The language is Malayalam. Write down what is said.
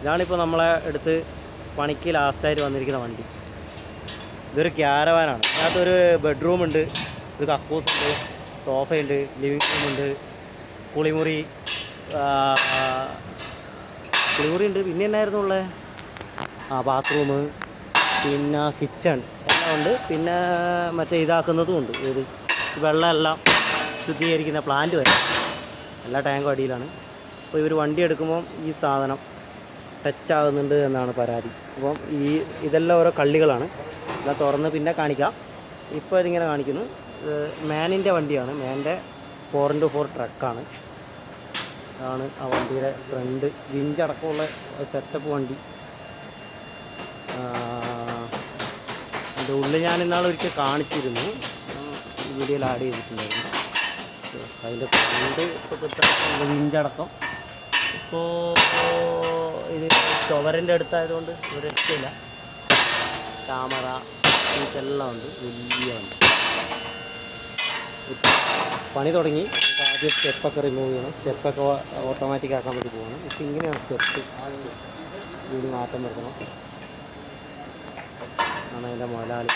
ഇതാണിപ്പോൾ നമ്മളെ അടുത്ത് പണിക്ക് ലാസ്റ്റായിട്ട് വന്നിരിക്കുന്ന വണ്ടി. ഇതൊരു ക്യാരവാനാണ്. ഇതിനകത്തൊരു ബെഡ്റൂമുണ്ട്, ഒരു കക്കൂസുണ്ട്, സോഫയുണ്ട്, ലിവിങ് റൂമുണ്ട്, കുളിമുറി ഉണ്ട്. പിന്നെ എന്നായിരുന്നു ഉള്ളത്? ബാത്റൂം, പിന്നെ കിച്ചൺ എല്ലാം ഉണ്ട്. പിന്നെ മറ്റേ ഇതാക്കുന്നതും ഉണ്ട്, ഏത് വെള്ളം എല്ലാം ശുദ്ധീകരിക്കുന്ന പ്ലാന്റ് വരെ എല്ലാ ടാങ്കും അടിയിലാണ്. അപ്പോൾ ഇവർ വണ്ടി എടുക്കുമ്പം ഈ സാധനം ടച്ചാകുന്നുണ്ട് എന്നാണ് പരാതി. അപ്പം ഇതെല്ലാം ഓരോ കള്ളികളാണ്. എല്ലാം തുറന്ന് പിന്നെ കാണിക്കാം. ഇപ്പോൾ ഇതിങ്ങനെ കാണിക്കുന്നു. മാനിൻ്റെ വണ്ടിയാണ്, മാൻ്റെ 4x4 ട്രക്കാണ്. അതാണ് ആ വണ്ടിയുടെ ഫ്രണ്ട് വിഞ്ചടക്കമുള്ള സെറ്റപ്പ് വണ്ടി. അതിൻ്റെ ഉള്ളിൽ ഞാൻ ഇന്നാളൊരിക്കൽ കാണിച്ചിരുന്നു, വീഡിയോയിൽ ആഡ് ചെയ്തിട്ടുണ്ടായിരുന്നു. അതിൻ്റെ ഫ്രണ്ട് ഇപ്പോൾ കിട്ടുന്ന വിഞ്ചടക്കം. ഇപ്പോൾ ഇത് ചുവരിൻ്റെ അടുത്തായതുകൊണ്ട് ഒരു രക്ഷയില്ല. ക്യാമറ ഇതെല്ലാം ഉണ്ട്, വലിയ വണ്ടി. പണി തുടങ്ങി. ആദ്യം സ്റ്റെപ്പൊക്കെ റിമൂവ് ചെയ്യണം. സ്റ്റെപ്പൊക്കെ ഓട്ടോമാറ്റിക് ആക്കാൻ വേണ്ടി പോകണം. ഇപ്പം ഇങ്ങനെയാണ് സ്റ്റെപ്പ്. ഇതിന് മാറ്റം വരുത്തണം. ആണ് അതിൻ്റെ മുതലാളി.